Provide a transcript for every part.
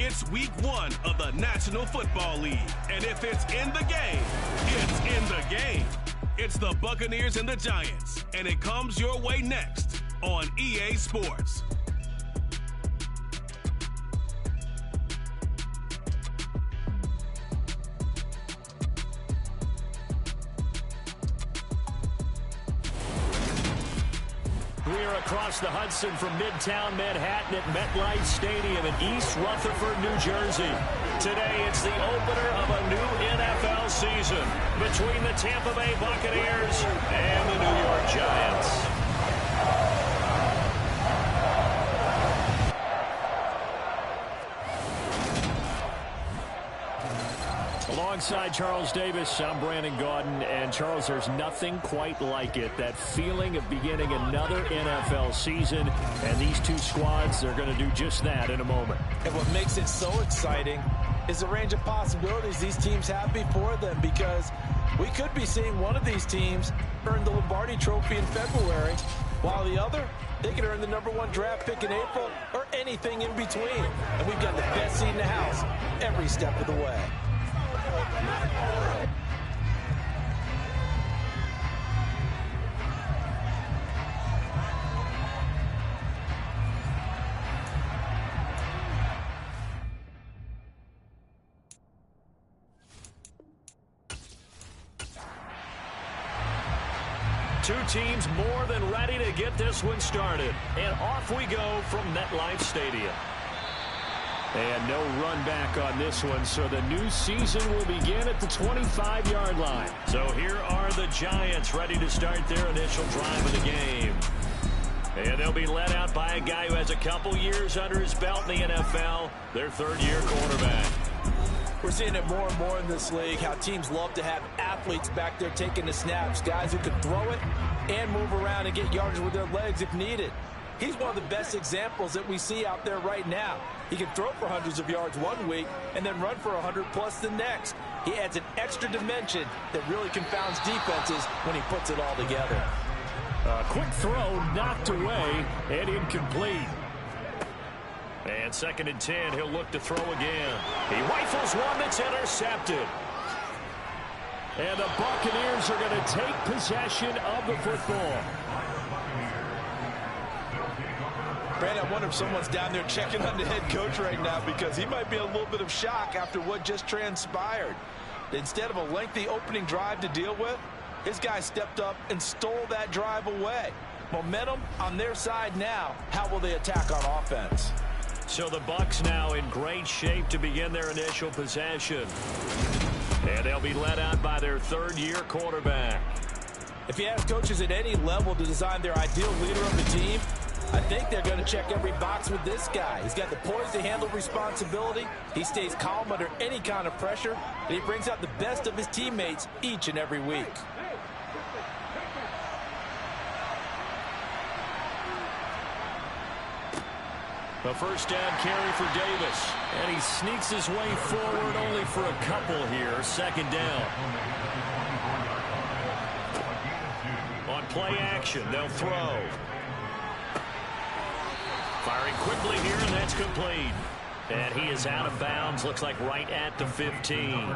It's week 1 of the National Football League. And if it's in the game, it's in the game. It's the Buccaneers and the Giants. And it comes your way next on EA Sports. We are across the Hudson from Midtown Manhattan at MetLife Stadium in East Rutherford, New Jersey. Today, it's the opener of a new NFL season between the Tampa Bay Buccaneers and the New York Giants. Alongside Charles Davis, I'm Brandon Gaudin, and Charles, there's nothing quite like it. That feeling of beginning another NFL season, and these two squads, they're going to do just that in a moment. And what makes it so exciting is the range of possibilities these teams have before them, because we could be seeing one of these teams earn the Lombardi Trophy in February, while the other, they could earn the #1 draft pick in April or anything in between. And we've got the best seat in the house every step of the way. Two teams more than ready to get this one started. And off we go from MetLife Stadium. And no run back on this one, so the new season will begin at the 25-yard line. So here are the Giants ready to start their initial drive of the game. And they'll be led out by a guy who has a couple years under his belt in the NFL, their third-year quarterback. We're seeing it more and more in this league, how teams love to have athletes back there taking the snaps, guys who can throw it and move around and get yardage with their legs if needed. He's one of the best examples that we see out there right now. He can throw for hundreds of yards one week and then run for 100+ the next. He adds an extra dimension that really confounds defenses when he puts it all together. A quick throw knocked away and incomplete. And 2nd and 10, he'll look to throw again. He rifles one that's intercepted. And the Buccaneers are going to take possession of the football. Brandon, I wonder if someone's down there checking on the head coach right now, because he might be in a little bit of shock after what just transpired. Instead of a lengthy opening drive to deal with, his guy stepped up and stole that drive away. Momentum on their side now. How will they attack on offense? So the Bucs now in great shape to begin their initial possession. And they'll be led out by their third-year quarterback. If you ask coaches at any level to design their ideal leader of the team, I think they're going to check every box with this guy. He's got the poise to handle responsibility. He stays calm under any kind of pressure, and he brings out the best of his teammates each and every week. The first down carry for Davis. And he sneaks his way forward only for a couple here. 2nd down. On play action, they'll throw. Firing quickly here, and that's complete. And he is out of bounds. Looks like right at the 15.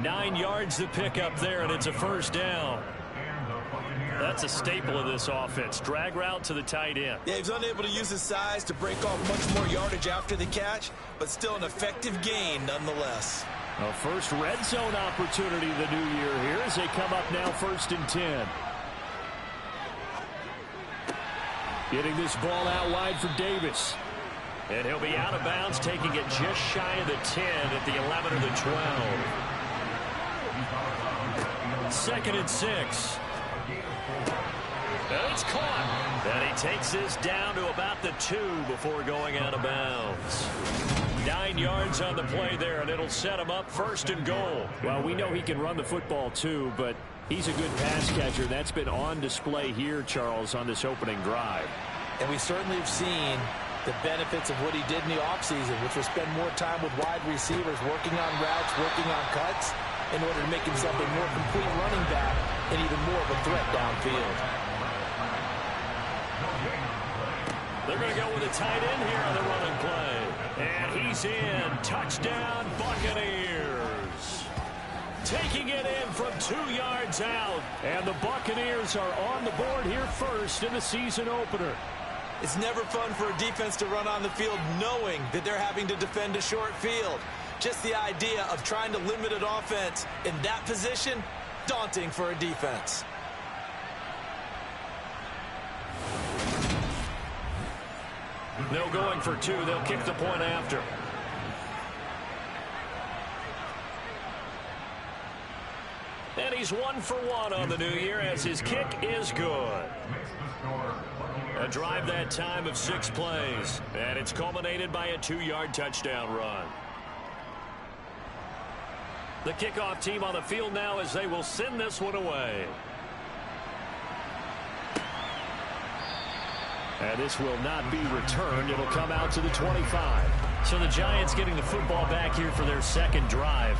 9 yards to pick up there, and it's a first down. That's a staple of this offense. Drag route to the tight end. Yeah, he's unable to use his size to break off much more yardage after the catch, but still an effective gain nonetheless. A first red zone opportunity the new year here as they come up now 1st and 10. Getting this ball out wide for Davis. And he'll be out of bounds, taking it just shy of the 10 at the 11 or the 12. 2nd and 6. And it's caught. And he takes this down to about the 2 before going out of bounds. 9 yards on the play there, and it'll set him up 1st and goal. Well, we know he can run the football too, but he's a good pass catcher. That's been on display here, Charles, on this opening drive. And we certainly have seen the benefits of what he did in the offseason, which was spend more time with wide receivers, working on routes, working on cuts, in order to make himself a more complete running back and even more of a threat downfield. They're going to go with a tight end here on the running play. And he's in. Touchdown, Buccaneers. Taking it in from 2 yards out. And the Buccaneers are on the board here first in the season opener. It's never fun for a defense to run on the field knowing that they're having to defend a short field. Just the idea of trying to limit an offense in that position, daunting for a defense. No going for 2. They'll kick the point after. And he's 1 for 1 on the new year as his kick is good. A drive that time of 6 plays. And it's culminated by a 2-yard touchdown run. The kickoff team on the field now as they will send this one away. And this will not be returned. It'll come out to the 25. So the Giants getting the football back here for their second drive.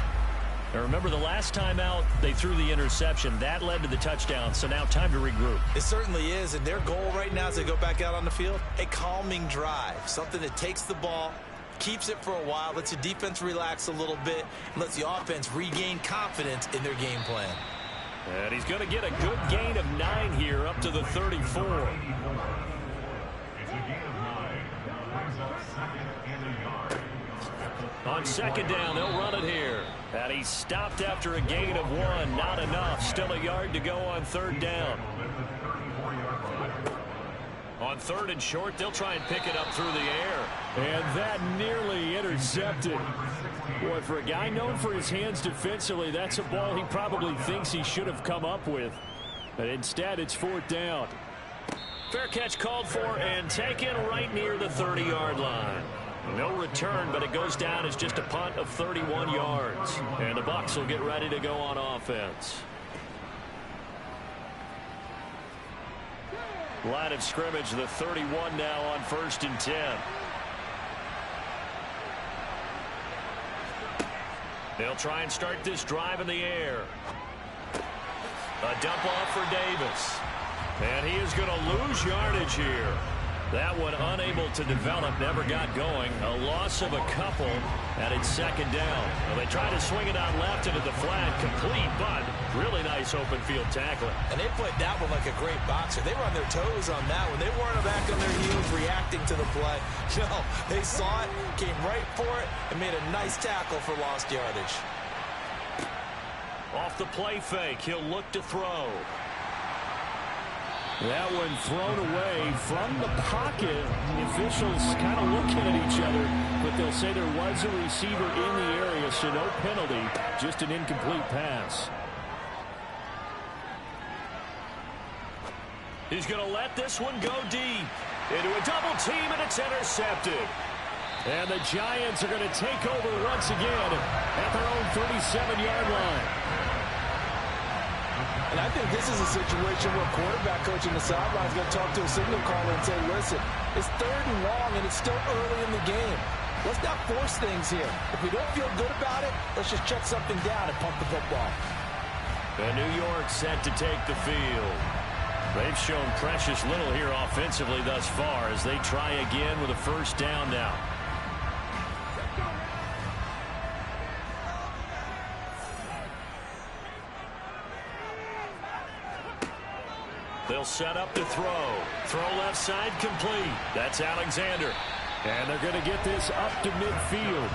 Now remember, the last time out, they threw the interception. That led to the touchdown, so now time to regroup. It certainly is, and their goal right now as they go back out on the field, a calming drive. Something that takes the ball, keeps it for a while, lets the defense relax a little bit, and lets the offense regain confidence in their game plan. And he's going to get a good gain of 9 here up to the 34. On second down, they'll run it here. And he's stopped after a gain of 1. Not enough. Still a yard to go on third down. On third and short, they'll try and pick it up through the air. And that nearly intercepted. Boy, for a guy known for his hands defensively, that's a ball he probably thinks he should have come up with. But instead, it's fourth down. Fair catch called for and taken right near the 30-yard line. No return, but it goes down as just a punt of 31 yards. And the Bucs will get ready to go on offense. Line of scrimmage, the 31 now on 1st and 10. They'll try and start this drive in the air. A dump off for Davis. And he is going to lose yardage here. That one unable to develop, never got going. A loss of a couple, and it's second down. Well, they try to swing it out left into the flat, complete, but really nice open field tackling. And they played that one like a great boxer. They were on their toes on that one. They weren't back on their heels reacting to the play. No, they saw it, came right for it, and made a nice tackle for lost yardage. Off the play fake, he'll look to throw. That one thrown away from the pocket. The officials kind of looking at each other, but they'll say there was a receiver in the area, so no penalty, just an incomplete pass. He's going to let this one go deep into a double team, and it's intercepted. And the Giants are going to take over once again at their own 37-yard line. And I think this is a situation where quarterback coach in the sideline is going to talk to a signal caller and say, listen, it's 3rd and long and it's still early in the game. Let's not force things here. If we don't feel good about it, let's just check something down and pump the football. And New York set to take the field. They've shown precious little here offensively thus far as they try again with a first down now. They'll set up to throw. Throw left side complete. That's Alexander. And they're going to get this up to midfield.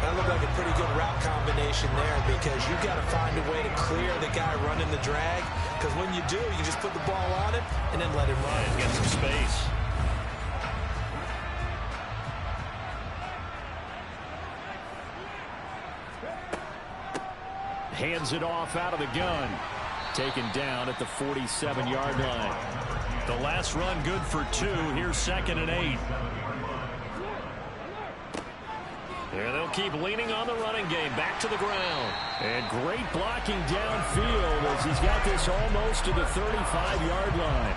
That looked like a pretty good route combination there because you've got to find a way to clear the guy running the drag. Because when you do, you just put the ball on him and then let him run. And get some space. Hands it off out of the gun. Taken down at the 47-yard line. The last run good for 2. Here's 2nd and 8. And they'll keep leaning on the running game. Back to the ground. And great blocking downfield as he's got this almost to the 35-yard line.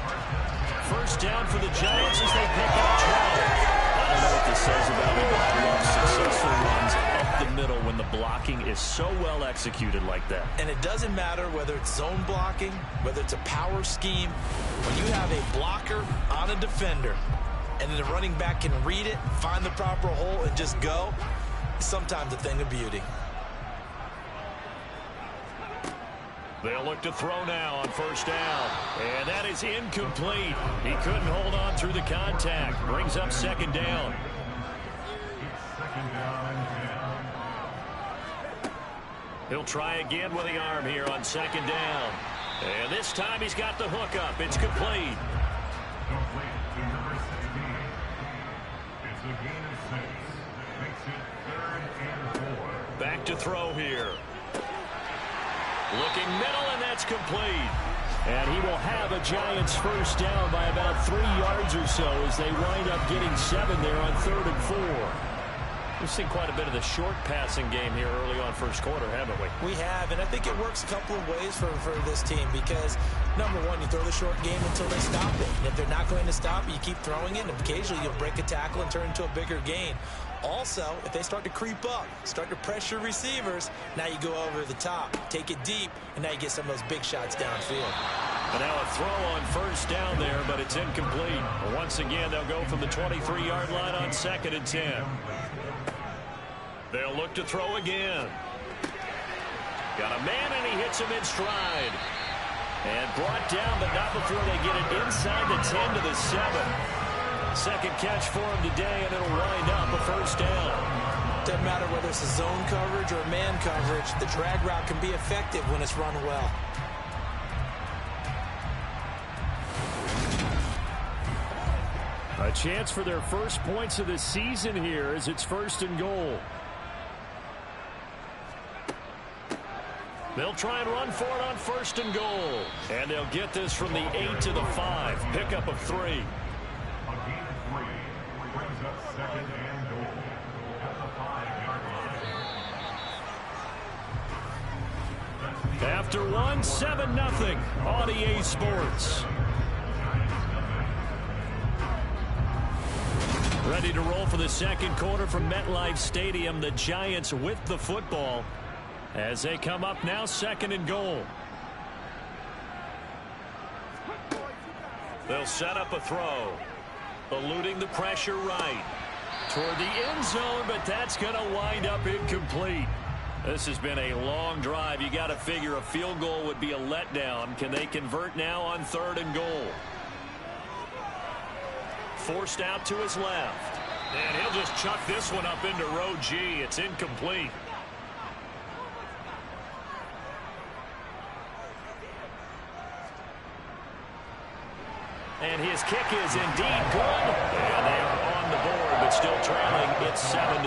First down for the Giants as they pick up 12. I don't know what this says about him, but I love successful runs up the middle when the blocking is so well executed like that. And it doesn't matter whether it's zone blocking, whether it's a power scheme. When you have a blocker on on a defender, and then the running back can read it, find the proper hole, and just go, it's sometimes a thing of beauty. They'll look to throw now on first down. And that is incomplete. He couldn't hold on through the contact. Brings up second down. He'll try again with the arm here on second down. And this time he's got the hook up. It's complete. Back to throw here. Looking middle, and that's complete. And he will have a Giants first down by about 3 yards or so as they wind up getting 7 there on 3rd and 4. We've seen quite a bit of the short passing game here early on first quarter, haven't we? We have, and I think it works a couple of ways for this team because, number one, you throw the short game until they stop it. And if they're not going to stop it, you keep throwing it, and occasionally you'll break a tackle and turn it into a bigger gain. Also, if they start to creep up, start to pressure receivers, now you go over the top, take it deep, and now you get some of those big shots downfield. And now a throw on first down there, but it's incomplete. Once again, they'll go from the 23-yard line on 2nd and 10. They'll look to throw again. Got a man, and he hits him in stride. And brought down, but not before they get it inside the 10 to the 7. Second catch for him today, and it'll wind up a first down. Doesn't matter whether it's a zone coverage or man coverage, the drag route can be effective when it's run well. A chance for their first points of the season here as it's 1st and goal. They'll try and run for it on 1st and goal. And they'll get this from the 8 to the 5. Pickup of 3. After 1, 7-0 on EA Sports. Ready to roll for the second quarter from MetLife Stadium. The Giants with the football as they come up now 2nd and goal. They'll set up a throw. Eluding the pressure right. Toward the end zone, but that's going to wind up incomplete. This has been a long drive. You got to figure a field goal would be a letdown. Can they convert now on 3rd and goal? Forced out to his left. And he'll just chuck this one up into row G. It's incomplete. And his kick is indeed good. And they are on the board, but still trailing. It's 7-3.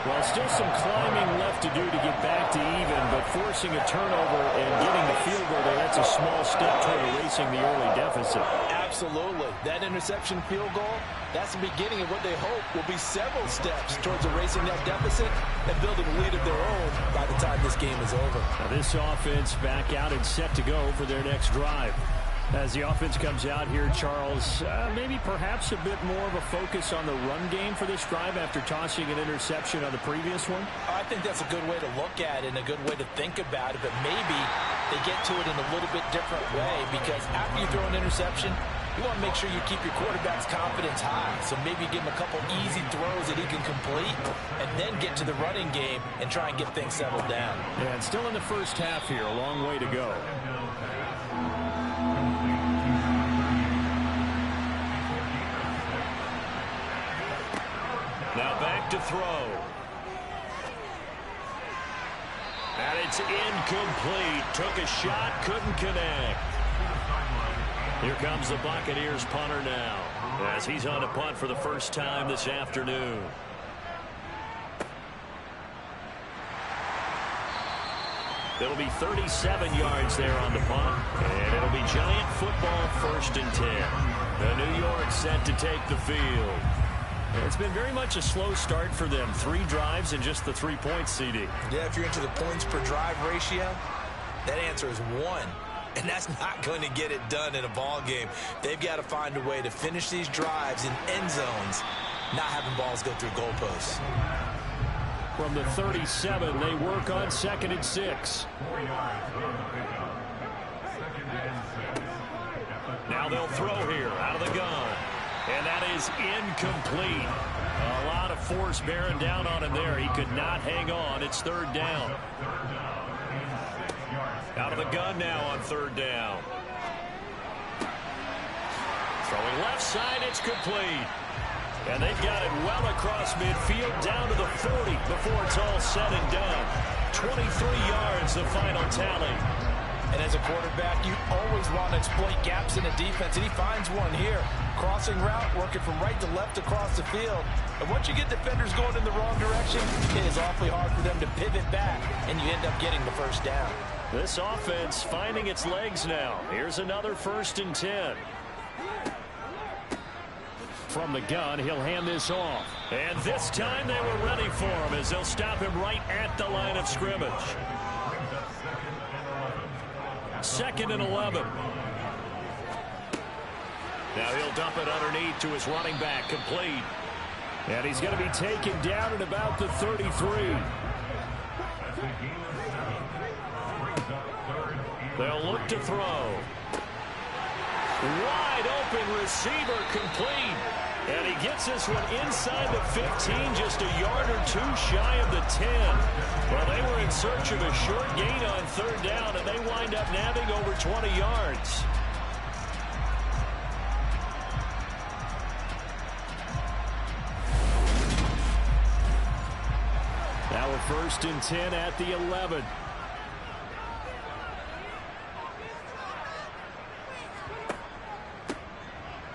Well, still some climbing left to do to get back to even, but forcing a turnover and getting the field goal there, that's a small step toward erasing the early deficit. Absolutely. That interception field goal, that's the beginning of what they hope will be several steps towards erasing that deficit and building a lead of their own by the time this game is over. Now this offense back out and set to go for their next drive. As the offense comes out here, Charles, maybe perhaps a bit more of a focus on the run game for this drive after tossing an interception on the previous one? I think that's a good way to look at it and a good way to think about it, but maybe they get to it in a little bit different way because after you throw an interception, you want to make sure you keep your quarterback's confidence high. So maybe give him a couple easy throws that he can complete and then get to the running game and try and get things settled down. Yeah, and still in the first half here, a long way to go. Now back to throw. And it's incomplete. Took a shot, couldn't connect. Here comes the Buccaneers punter now as he's on a punt for the first time this afternoon. It'll be 37 yards there on the punt. And it'll be Giant football 1st and 10. The New York set to take the field. It's been very much a slow start for them. 3 drives and just the 3 points, CD. Yeah, if you're into the points per drive ratio, that answer is 1. And that's not going to get it done in a ball game. They've got to find a way to finish these drives in end zones, not having balls go through goalposts. From the 37, they work on 2nd and 6. Now Now they'll throw here out of the gun. And that is incomplete. A lot of force bearing down on him there. He could not hang on. It's third down. Out of the gun now on third down. Throwing left side, it's complete. And they've got it well across midfield down to the 40 before it's all said and done. 23 yards, the final tally. And as a quarterback, you always want to exploit gaps in the defense, and he finds one here. Crossing route, working from right to left across the field. And once you get defenders going in the wrong direction, it is awfully hard for them to pivot back, and you end up getting the first down. This offense finding its legs now. Here's another 1st and 10. From the gun, he'll hand this off. And this time they were ready for him as they'll stop him right at the line of scrimmage. 2nd and 11. Now he'll dump it underneath to his running back, complete. And he's going to be taken down at about the 33. They'll look to throw. Wide open receiver, complete. And he gets this one inside the 15, just a yard or two shy of the 10. Well, they were in search of a short gain on third down, and they wind up nabbing over 20 yards. Now a 1st and 10 at the 11.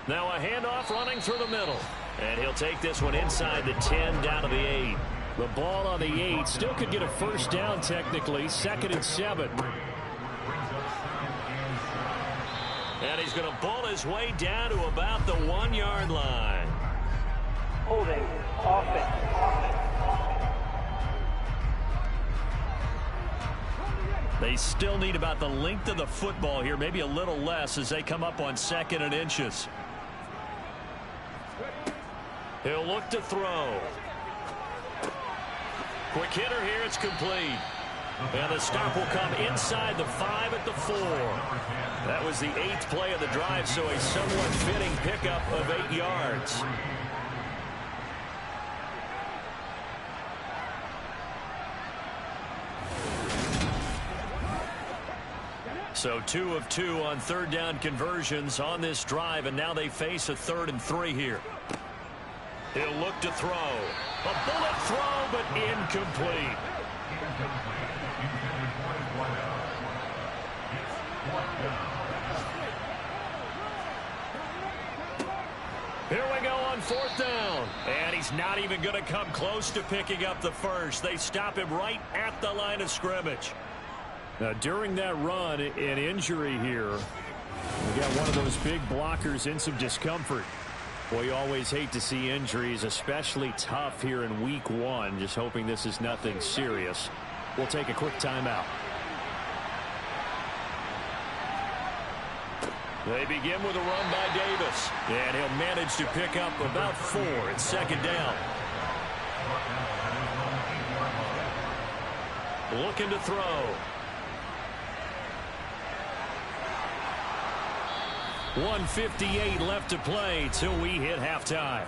Now a handoff running through the middle. And he'll take this one inside the 10 down to the 8. The ball on the 8 still could get a first down technically. 2nd and 7. And he's going to bull his way down to about the 1-yard line. Holding offense. They still need about the length of the football here, maybe a little less as they come up on 2nd and inches. He'll look to throw. Quick hitter here, it's complete. And the stop will come inside the 5 at the 4. That was the 8th play of the drive, so a somewhat fitting pickup of 8 yards. So 2 of 2 on third down conversions on this drive, and now they face a 3rd and 3 here. He'll look to throw. A bullet throw, but incomplete. Here we go on 4th down. And he's not even going to come close to picking up the first. They stop him right at the line of scrimmage. Now, during that run, an injury here. We got one of those big blockers in some discomfort. Well, you always hate to see injuries, especially tough here in week 1. Just hoping this is nothing serious. We'll take a quick timeout. They begin with a run by Davis. And he'll manage to pick up about 4. It's 2nd down. Looking to throw. 1:58 left to play till we hit halftime.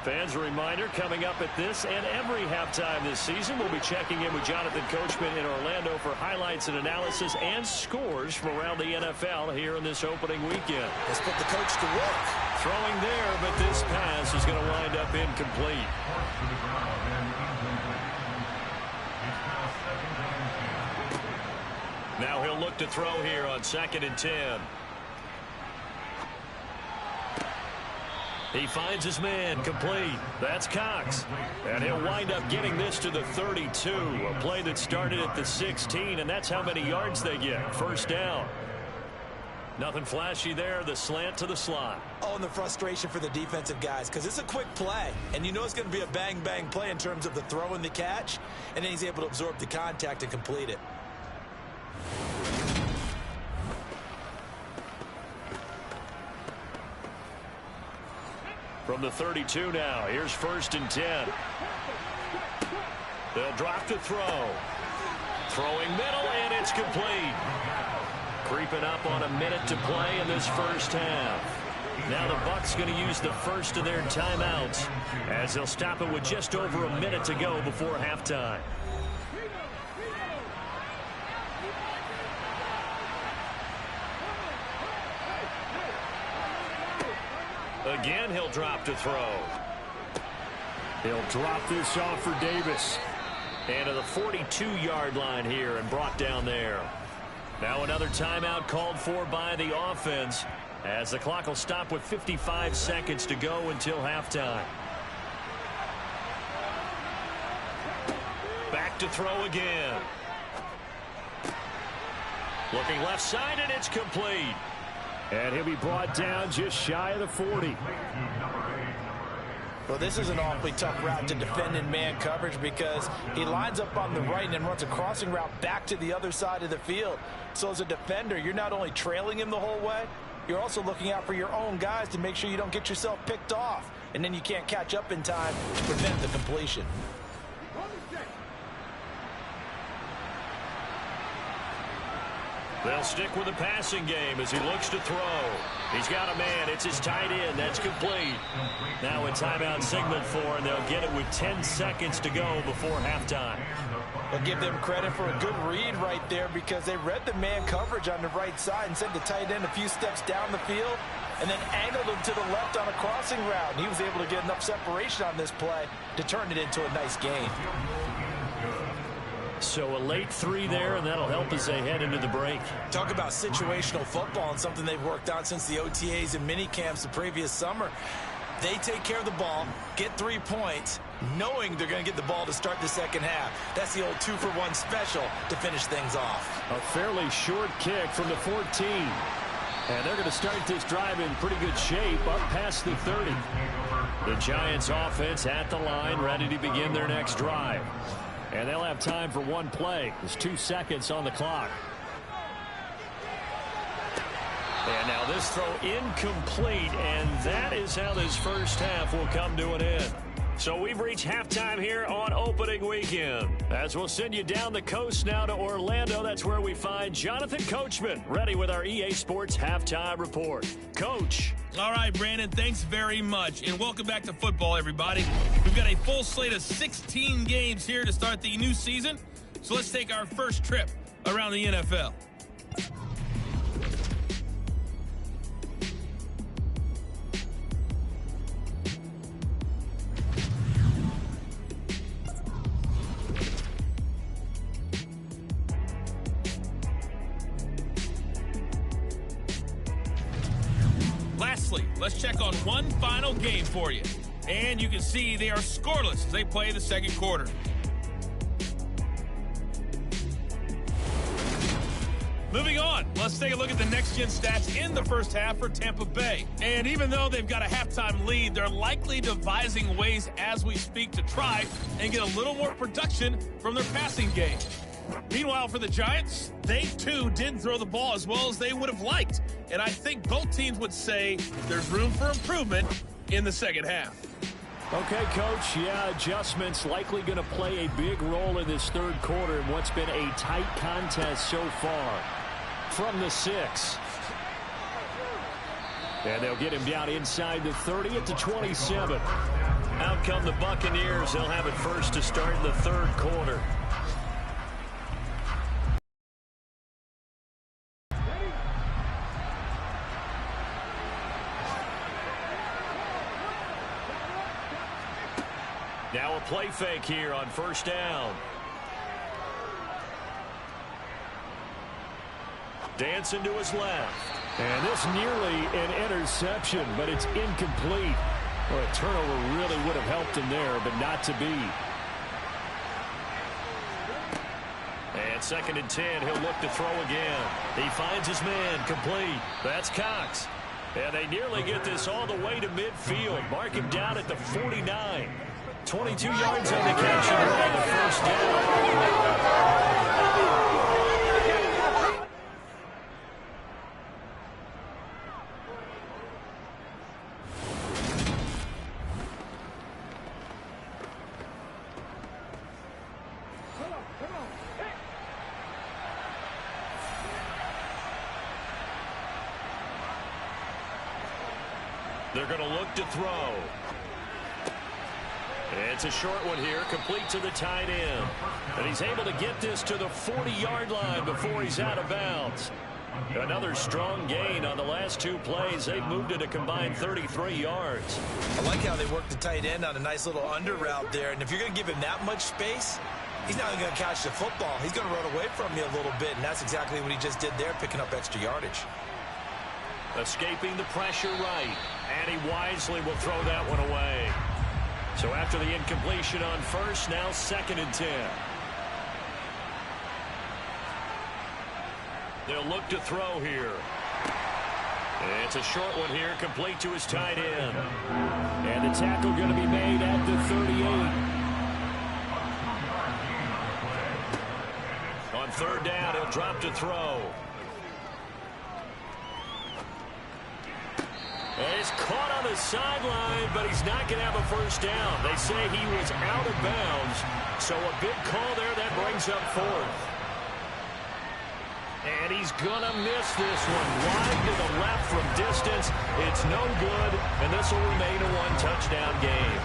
Fans, a reminder, coming up at this and every halftime this season, we'll be checking in with Jonathan Coachman in Orlando for highlights and analysis and scores from around the NFL here in this opening weekend. Let's put the coach to work. Throwing there, but this pass is going to wind up incomplete. Now he'll look to throw here on 2nd and 10. He finds his man, complete. That's Cox. And he'll wind up getting this to the 32. A play that started at the 16, and that's how many yards they get. First down. Nothing flashy there. The slant to the slot. Oh, and the frustration for the defensive guys, because it's a quick play. And you know it's going to be a bang-bang play in terms of the throw and the catch. And then he's able to absorb the contact and complete it. From the 32 now, here's 1st and 10. They'll drop to throw. Throwing middle, and it's complete. Creeping up on a minute to play in this first half. Now the Bucs going to use the first of their timeouts as they'll stop it with just over a minute to go before halftime. Again, he'll drop to throw. He'll drop this off for Davis. And to the 42-yard line here and brought down there. Now another timeout called for by the offense as the clock will stop with 55 seconds to go until halftime. Back to throw again. Looking left side, and it's complete. And he'll be brought down just shy of the 40. Well, this is an awfully tough route to defend in man coverage because he lines up on the right and then runs a crossing route back to the other side of the field. So as a defender, you're not only trailing him the whole way, you're also looking out for your own guys to make sure you don't get yourself picked off. And then you can't catch up in time to prevent the completion. They'll stick with the passing game as he looks to throw. He's got a man. It's his tight end. That's complete. Now a timeout signaled for, and they'll get it with 10 seconds to go before halftime. I'll give them credit for a good read right there because they read the man coverage on the right side and sent the tight end a few steps down the field and then angled him to the left on a crossing route. And he was able to get enough separation on this play to turn it into a nice gain. So a late 3 there, and that'll help as they head into the break. Talk about situational football and something they've worked on since the OTAs and mini camps the previous summer. They take care of the ball, get 3 points, knowing they're going to get the ball to start the second half. That's the old 2-for-1 special to finish things off. A fairly short kick from the 14. And they're going to start this drive in pretty good shape up past the 30. The Giants offense at the line, ready to begin their next drive. And they'll have time for one play. There's 2 seconds on the clock. And now this throw incomplete, and that is how this first half will come to an end. So we've reached halftime here on opening weekend. As we'll send you down the coast now to Orlando, that's where we find Jonathan Coachman, ready with our EA Sports halftime report. Coach. All right, Brandon, thanks very much. And welcome back to football, everybody. We've got a full slate of 16 games here to start the new season. So let's take our first trip around the NFL. Lastly, let's check on one final game for you. And you can see they are scoreless as they play the second quarter. Moving on, let's take a look at the next-gen stats in the first half for Tampa Bay. And even though they've got a halftime lead, they're likely devising ways as we speak to try and get a little more production from their passing game. Meanwhile, for the Giants, they too didn't throw the ball as well as they would have liked. And I think both teams would say there's room for improvement in the second half. Okay, Coach, yeah, adjustments likely going to play a big role in this third quarter in what's been a tight contest so far. From the 6. And they'll get him down inside the 30 at the 27. Out come the Buccaneers. They'll have it first to start the third quarter. Now a play fake here on first down. Dancing to his left. And this nearly an interception, but it's incomplete. Well, a turnover really would have helped him there, but not to be. And 2nd and 10, he'll look to throw again. He finds his man, complete. That's Cox. And they nearly get this all the way to midfield. Mark him down at the 49. 22 yards on the catch and run, the first down. They're going to look to throw. It's a short one here, complete to the tight end. And he's able to get this to the 40-yard line before he's out of bounds. Another strong gain on the last two plays. They've moved it a combined 33 yards. I like how they work the tight end on a nice little under route there. And if you're going to give him that much space, he's not going to catch the football. He's going to run away from you a little bit, and that's exactly what he just did there, picking up extra yardage. Escaping the pressure right, and he wisely will throw that one away. So after the incompletion on first, now 2nd and 10. They'll look to throw here. It's a short one here, complete to his tight end. And the tackle going to be made at the 38. On 3rd down, he'll drop to throw. And it's caught on the sideline, but he's not going to have a first down. They say he was out of bounds, so a big call there that brings up 4th. And he's going to miss this one. Wide to the left from distance. It's no good, and this will remain a one-touchdown game.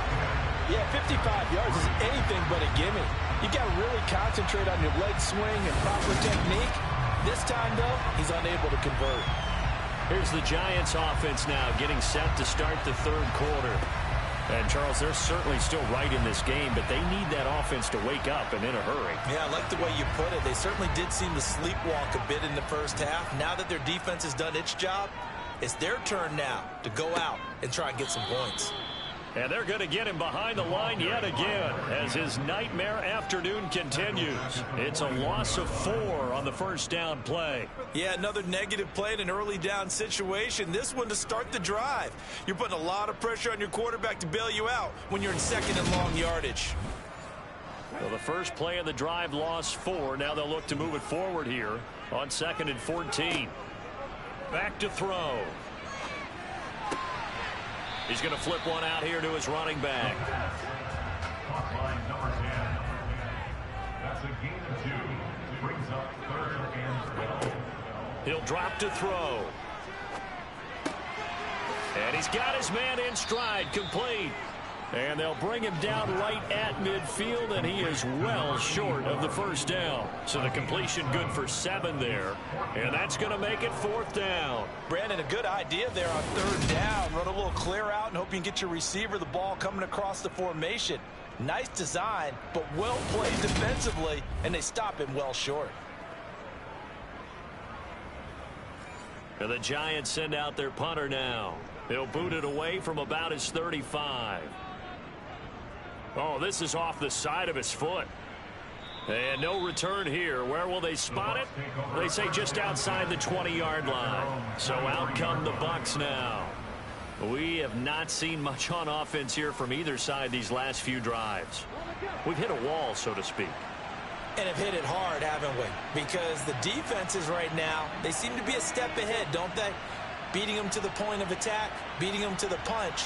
Yeah, 55 yards is anything but a gimme. You got to really concentrate on your leg swing and proper technique. This time, though, he's unable to convert. Here's the Giants offense now getting set to start the 3rd quarter. And, Charles, they're certainly still right in this game, but they need that offense to wake up and in a hurry. Yeah, I like the way you put it. They certainly did seem to sleepwalk a bit in the first half. Now that their defense has done its job, it's their turn now to go out and try and get some points. And they're going to get him behind the line yet again as his nightmare afternoon continues. It's a loss of 4 on the first down play. Yeah, another negative play in an early down situation. This one to start the drive. You're putting a lot of pressure on your quarterback to bail you out when you're in 2nd and long yardage. Well, the first play of the drive lost 4. Now they'll look to move it forward here on 2nd and 14. Back to throw. He's going to flip one out here to his running back. He'll drop to throw. And he's got his man in stride, complete. And they'll bring him down right at midfield, and he is well short of the first down. So the completion good for 7 there. And that's going to make it 4th down. Brandon, a good idea there on 3rd down. Run a little clear out and hope you can get your receiver the ball coming across the formation. Nice design, but well played defensively, and they stop him well short. And the Giants send out their punter now. He'll boot it away from about his 35. Oh, this is off the side of his foot. And no return here. Where will they spot it? They say just outside the 20-yard line. So out come the Bucs now. We have not seen much on offense here from either side these last few drives. We've hit a wall, so to speak. And have hit it hard, haven't we? Because the defenses right now, they seem to be a step ahead, don't they? Beating them to the point of attack, beating them to the punch.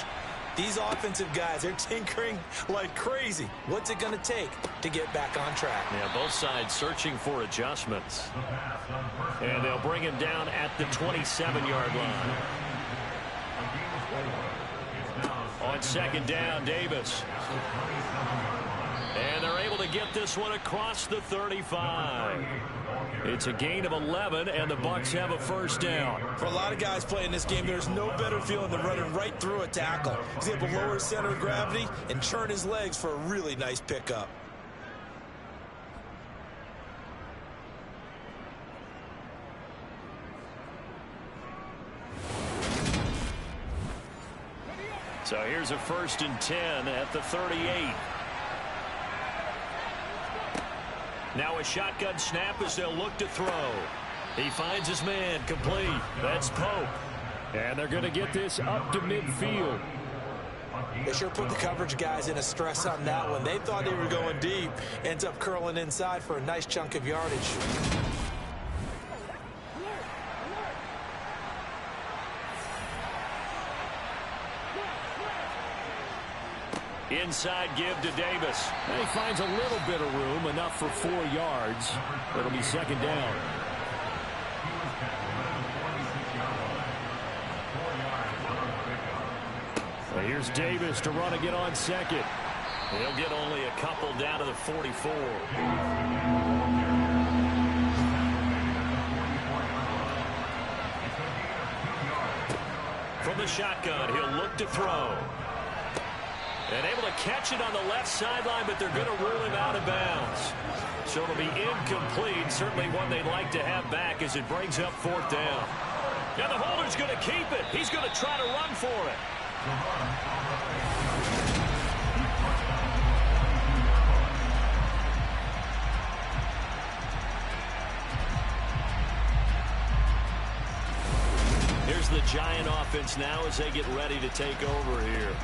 These offensive guys are tinkering like crazy. What's it going to take to get back on track? Yeah, both sides searching for adjustments. And they'll bring him down at the 27-yard line. On 2nd down, Davis. And they're able to get this one across the 35. It's a gain of 11, and the Bucs have a first down. For a lot of guys playing this game, there's no better feeling than running right through a tackle. He's able to lower his center of gravity and churn his legs for a really nice pickup. So here's a 1st and 10 at the 38. Now a shotgun snap as they'll look to throw. He finds his man, complete. That's Pope. And they're going to get this up to midfield. They sure put the coverage guys in a stress on that one. They thought they were going deep. Ends up curling inside for a nice chunk of yardage. Inside give to Davis. And he finds a little bit of room, enough for 4 yards. It'll be 2nd down. Here's Davis to run again on second. He'll get only a couple down to the 44. From the shotgun, he'll look to throw. And able to catch it on the left sideline, but they're going to rule him out of bounds. So it'll be incomplete. Certainly one they'd like to have back as it brings up 4th down. Now the holder's going to keep it. He's going to try to run for it. Here's the Giant offense now as they get ready to take over here.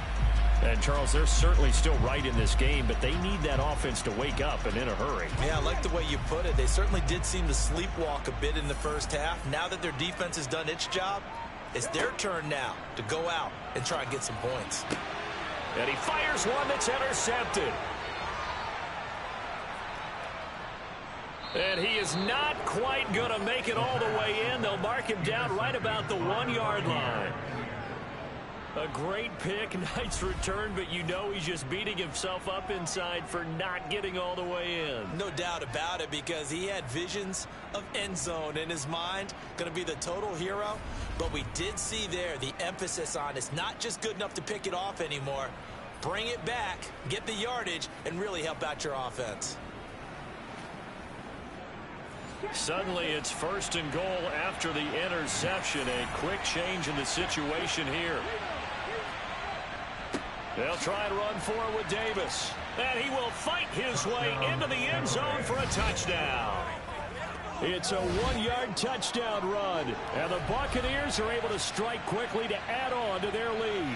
And, Charles, they're certainly still right in this game, but they need that offense to wake up and in a hurry. Yeah, I like the way you put it. They certainly did seem to sleepwalk a bit in the first half. Now that their defense has done its job, it's their turn now to go out and try and get some points. And he fires one that's intercepted. And he is not quite going to make it all the way in. They'll mark him down right about the 1-yard line. A great pick, nice return, but you know he's just beating himself up inside for not getting all the way in. No doubt about it, because he had visions of end zone in his mind, going to be the total hero. But we did see there the emphasis on it's not just good enough to pick it off anymore. Bring it back, get the yardage, and really help out your offense. Suddenly it's 1st and goal after the interception. A quick change in the situation here. They'll try and run for it with Davis. And he will fight his way into the end zone for a touchdown. It's a 1-yard touchdown run. And the Buccaneers are able to strike quickly to add on to their lead.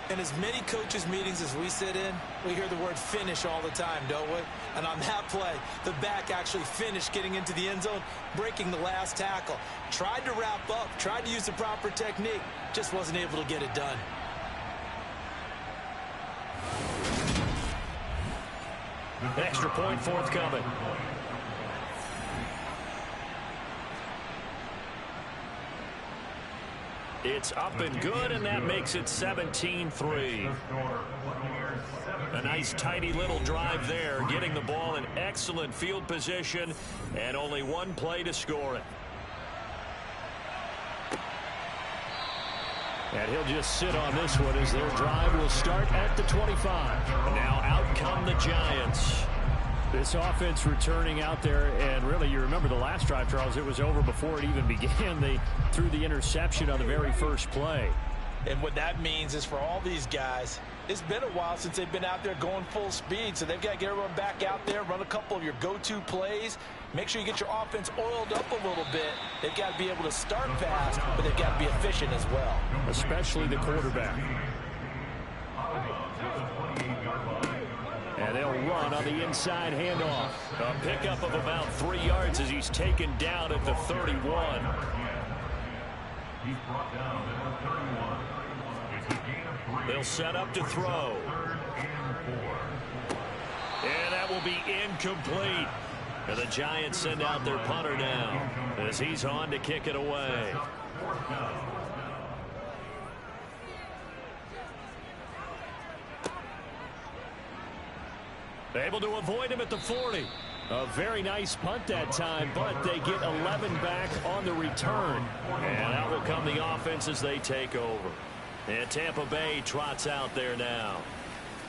In as many coaches' meetings as we sit in, we hear the word finish all the time, don't we? And on that play, the back actually finished getting into the end zone, breaking the last tackle. Tried to wrap up, tried to use the proper technique, just wasn't able to get it done. Extra point forthcoming. It's up and good, and that makes it 17-3. A nice, tidy little drive there, getting the ball in excellent field position, and only one play to score it. And he'll just sit on this one as their drive will start at the 25. Now out come the Giants. This offense returning out there, and really, you remember the last drive, Charles, it was over before it even began. They threw the interception on the very first play. And what that means is for all these guys, it's been a while since they've been out there going full speed, so they've got to get everyone back out there, run a couple of your go-to plays, make sure you get your offense oiled up a little bit. They've got to be able to start fast, but they've got to be efficient as well. Especially the quarterback. And they'll run on the inside handoff. A pickup of about 3 yards as he's taken down at the 31. They'll set up to throw. And that will be incomplete. And the Giants send out their punter now as he's on to kick it away. Able to avoid him at the 40. A very nice punt that time, but they get 11 back on the return. And out will come the offense as they take over. And Tampa Bay trots out there now.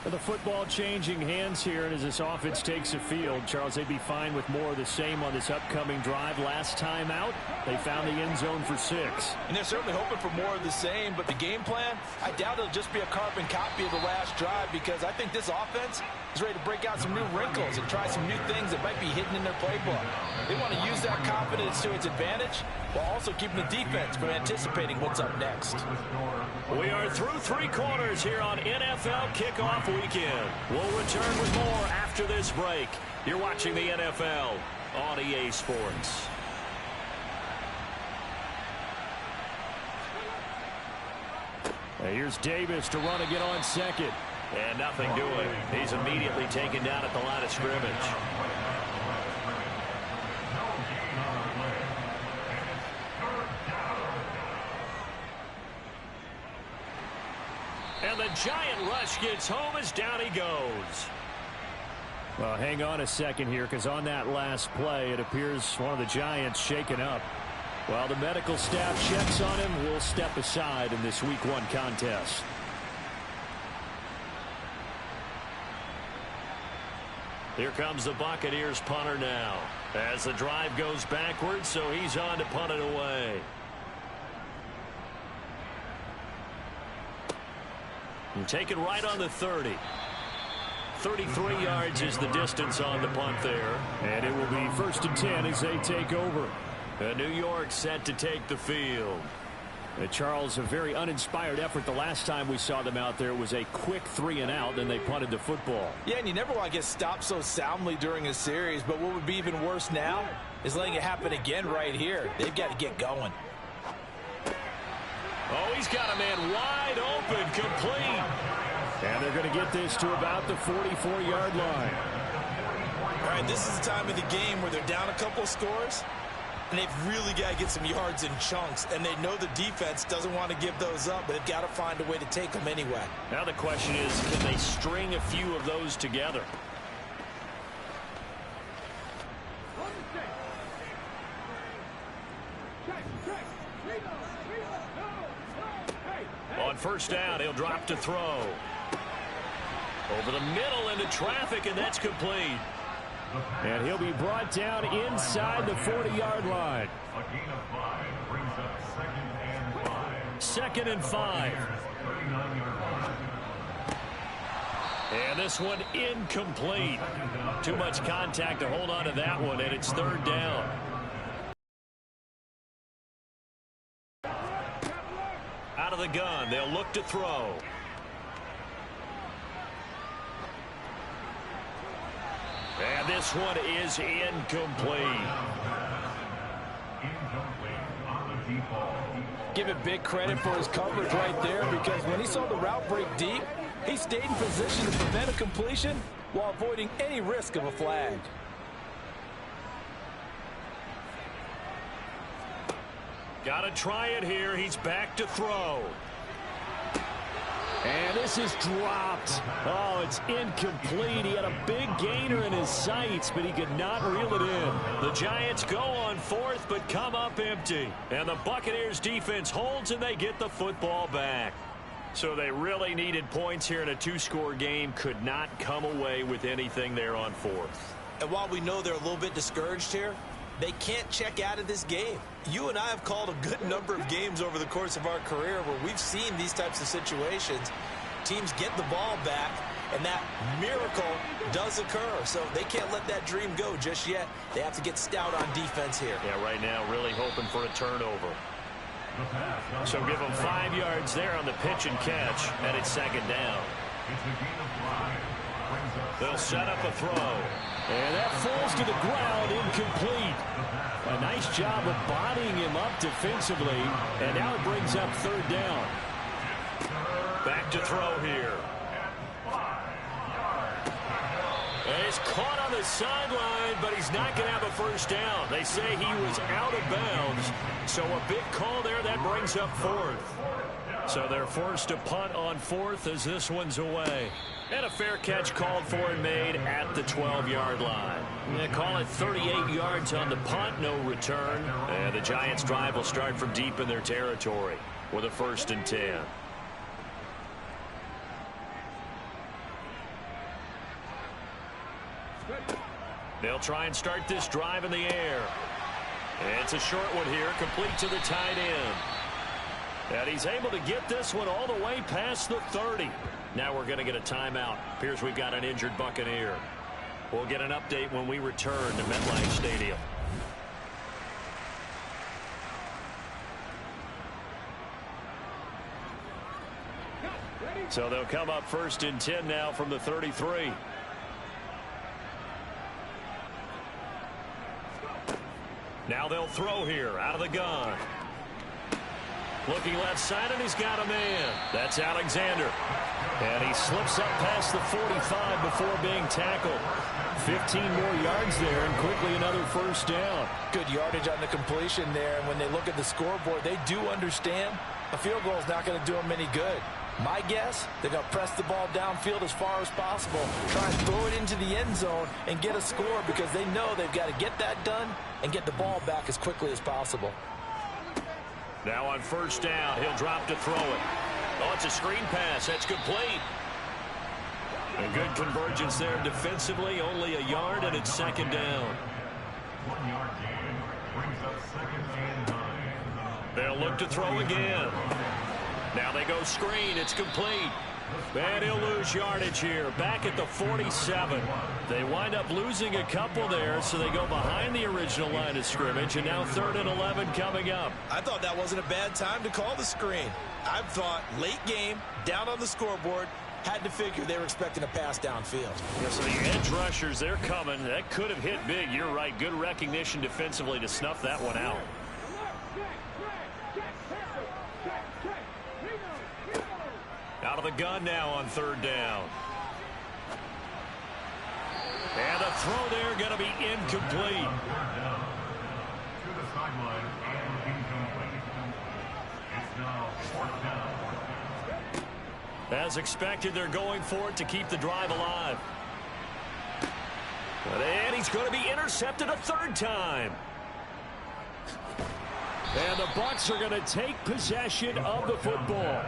The football changing hands here, and as this offense takes the field, Charles, they'd be fine with more of the same on this upcoming drive. Last time out, they found the end zone for 6. And they're certainly hoping for more of the same, but the game plan, I doubt it'll just be a carbon copy of the last drive, because I think this offense is ready to break out some new wrinkles and try some new things that might be hidden in their playbook. They want to use that confidence to its advantage while also keeping the defense from anticipating what's up next. We are through 3 quarters here on NFL Kickoff Weekend. We'll return with more after this break. You're watching the NFL on EA Sports. Here's Davis to run again on second. And nothing doing. He's immediately taken down at the line of scrimmage. giant rush gets home as down he goes. Well, hang on a second here, because on that last play, it appears one of the Giants shaken up. While the medical staff checks on him, we'll step aside in this Week 1 contest. Here comes the Buccaneers punter now. As the drive goes backwards, so he's on to punt it away. And take it right on the 30. 33 yards is the distance on the punt there. And it will be 1st and 10 as they take over. New York set to take the field. Charles, a very uninspired effort the last time we saw them out there. It was a quick 3-and-out, then they punted the football. Yeah, and you never want to get stopped so soundly during a series, but what would be even worse now is letting it happen again right here. They've got to get going. Oh, he's got a man wide open, complete. And they're going to get this to about the 44-yard line. All right, this is the time of the game where they're down a couple of scores, and they've really got to get some yards in chunks, and they know the defense doesn't want to give those up, but they've got to find a way to take them anyway. Now the question is, can they string a few of those together? On first down, he'll drop to throw. Over the middle into traffic, and that's complete. And he'll be brought down inside the 40-yard line. A gain of 5 brings up 2nd and 5. And this one incomplete. Too much contact to hold on to that one, and it's 3rd down. Out of the gun, they'll look to throw. And this one is incomplete. Give it big credit for his coverage right there, because when he saw the route break deep, he stayed in position to prevent a completion while avoiding any risk of a flag. Got to try it here. He's back to throw. And this is dropped. Oh, it's incomplete. He had a big gainer in his sights, but he could not reel it in. The Giants go on 4th, but come up empty. And the Buccaneers defense holds, and they get the football back. So they really needed points here in a 2-score game. Could not come away with anything there on 4th. And while we know they're a little bit discouraged here, they can't check out of this game. You and I have called a good number of games over the course of our career where we've seen these types of situations. Teams get the ball back, and that miracle does occur. So they can't let that dream go just yet. They have to get stout on defense here. Yeah, right now really hoping for a turnover. So give them 5 yards there on the pitch and catch, and it's 2nd down. They'll set up a throw. And that falls to the ground, incomplete. A nice job of bodying him up defensively, and now it brings up 3rd down. Back to throw here. And he's caught on the sideline, but he's not going to have a 1st down. They say he was out of bounds, so a big call there. That brings up 4th. So they're forced to punt on 4th as this one's away. And a fair catch called for and made at the 12-yard line. They call it 38 yards on the punt, no return. And the Giants' drive will start from deep in their territory with a 1st and 10. They'll try and start this drive in the air. And it's a short one here, complete to the tight end. And he's able to get this one all the way past the 30. Now we're going to get a timeout. Appears we've got an injured Buccaneer. We'll get an update when we return to MetLife Stadium. So they'll come up 1st and 10 now from the 33. Now they'll throw here out of the gun. Looking left side, and he's got a man. That's Alexander. And he slips up past the 45 before being tackled. 15 more yards there, and quickly another 1st down. Good yardage on the completion there, and when they look at the scoreboard, they do understand a field goal is not going to do them any good. My guess, they're going to press the ball downfield as far as possible, try and throw it into the end zone and get a score because they know they've got to get that done and get the ball back as quickly as possible. Now on first down, he'll drop to throw it. Oh, it's a screen pass. That's complete. A good convergence there defensively, only a yard, and it's second down. 1 yard gain brings up 2nd and 9. They'll look to throw again. Now they go screen. It's complete. And he'll lose yardage here. Back at the 47. They wind up losing a couple there, so they go behind the original line of scrimmage, and now 3rd and 11 coming up. I thought that wasn't a bad time to call the screen. I thought late game, down on the scoreboard, had to figure they were expecting a pass downfield. Yeah, so the edge rushers, they're coming. That could have hit big. You're right. Good recognition defensively to snuff that one out. Out of the gun now on 3rd down. And the throw there going to be incomplete. To the sideline and incomplete. It's now 4th down. As expected, they're going for it to keep the drive alive. And he's going to be intercepted a 3rd time. And the Bucs are going to take possession of the football.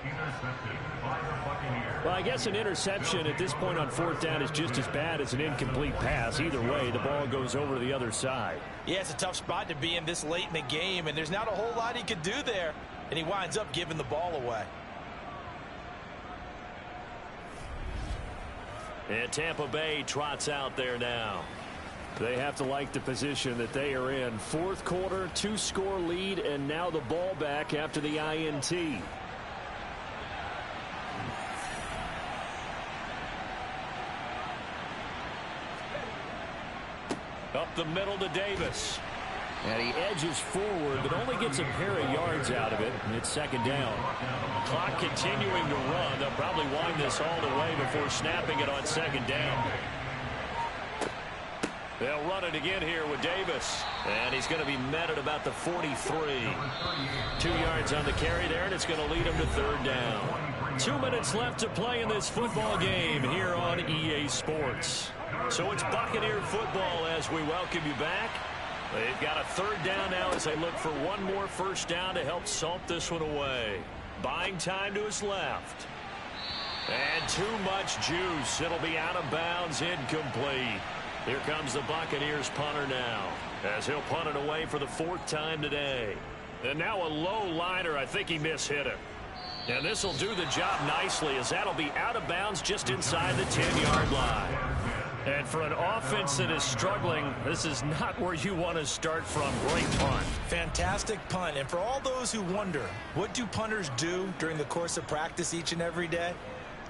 Intercepted by the Buccaneers. Well, I guess an interception at this point on 4th down is just as bad as an incomplete pass. Either way, the ball goes over to the other side. Yeah, it's a tough spot to be in this late in the game, and there's not a whole lot he could do there, and he winds up giving the ball away. And Tampa Bay trots out there now. They have to like the position that they are in. 4th quarter, 2-score lead, and now the ball back after the INT. Up the middle to Davis. And he edges forward, but only gets a pair of yards out of it, and it's 2nd down. Clock continuing to run. They'll probably wind this all the way before snapping it on 2nd down. They'll run it again here with Davis. And he's going to be met at about the 43. 2 yards on the carry there, and it's going to lead him to 3rd down. 2 minutes left to play in this football game here on EA Sports. So it's Buccaneer football as we welcome you back. They've got a 3rd down now as they look for one more first down to help salt this one away. Buying time to his left. And too much juice. It'll be out of bounds, incomplete. Here comes the Buccaneers punter now, as he'll punt it away for the 4th time today. And now a low liner. I think he mishit it. And this will do the job nicely, as that'll be out of bounds just inside the 10-yard line. And for an offense that is struggling, this is not where you want to start from. Great punt. Fantastic punt. And for all those who wonder, what do punters do during the course of practice each and every day?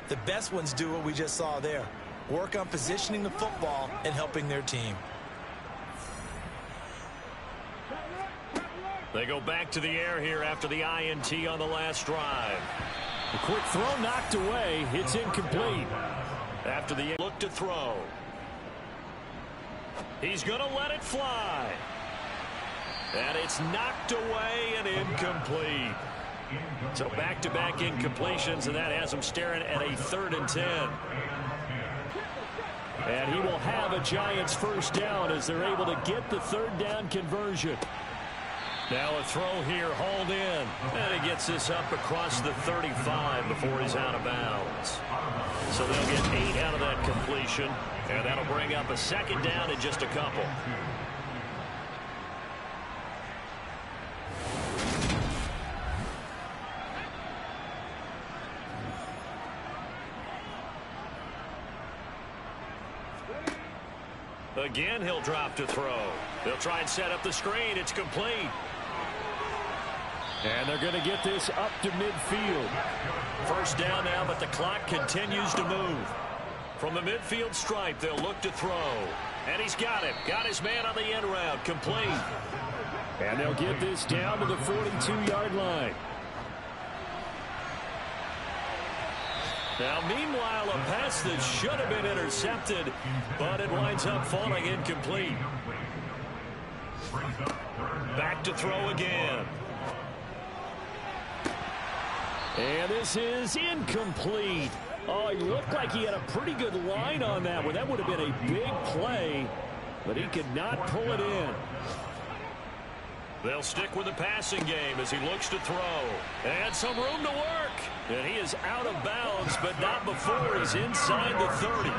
The best ones do what we just saw there. Work on positioning the football and helping their team. They go back to the air here after the INT on the last drive. A quick throw knocked away. It's incomplete. After the look to throw. He's going to let it fly. And it's knocked away and incomplete. So back-to-back incompletions, and that has him staring at a 3rd and 10. And he will have a Giants first down as they're able to get the 3rd down conversion. Now a throw here, hauled in. And he gets this up across the 35 before he's out of bounds. So they'll get 8 out of that completion. And that'll bring up a 2nd down in just a couple. Again, he'll drop to throw. They'll try and set up the screen. It's complete. And they're going to get this up to midfield. First down now, but the clock continues to move. From the midfield stripe, they'll look to throw. And he's got it. Got his man on the end route. Complete. And they'll get this down to the 42-yard line. Now, meanwhile, a pass that should have been intercepted, but it winds up falling incomplete. And this is incomplete. Oh, he looked like he had a pretty good line on that one. That would have been a big play, but he could not pull it in. They'll stick with the passing game as he looks to throw. And some room to work. And he is out of bounds, but not before he's inside the 30.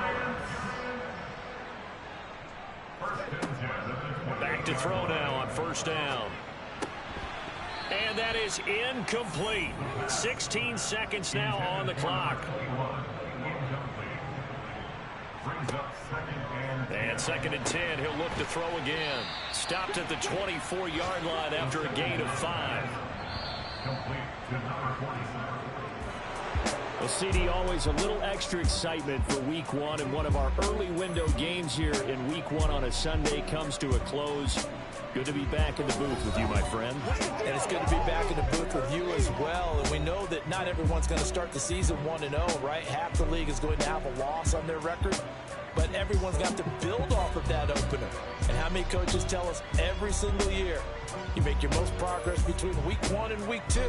Back to throw now on first down. And that is incomplete. 16 seconds now on the clock. And 2nd and 10, he'll look to throw again. Stopped at the 24-yard line after a gain of 5. Well, CD, always a little extra excitement for Week 1, and one of our early window games here in Week 1 on a Sunday comes to a close. Good to be back in the booth with you, my friend. And it's good to be back in the booth with you as well. And we know that not everyone's going to start the season 1-0, right? Half the league is going to have a loss on their record. But everyone's got to build off of that opener. And how many coaches tell us every single year, you make your most progress between Week 1 and Week 2.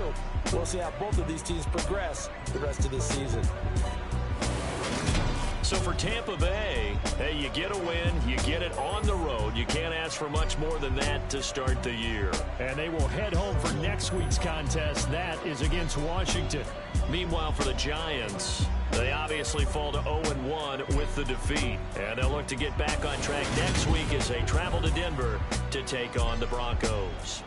We'll see how both of these teams progress the rest of this season. So for Tampa Bay, hey, you get a win, you get it on the road. You can't ask for much more than that to start the year. And they will head home for next week's contest. That is against Washington. Meanwhile, for the Giants, they obviously fall to 0-1 with the defeat. And they'll look to get back on track next week as they travel to Denver to take on the Broncos.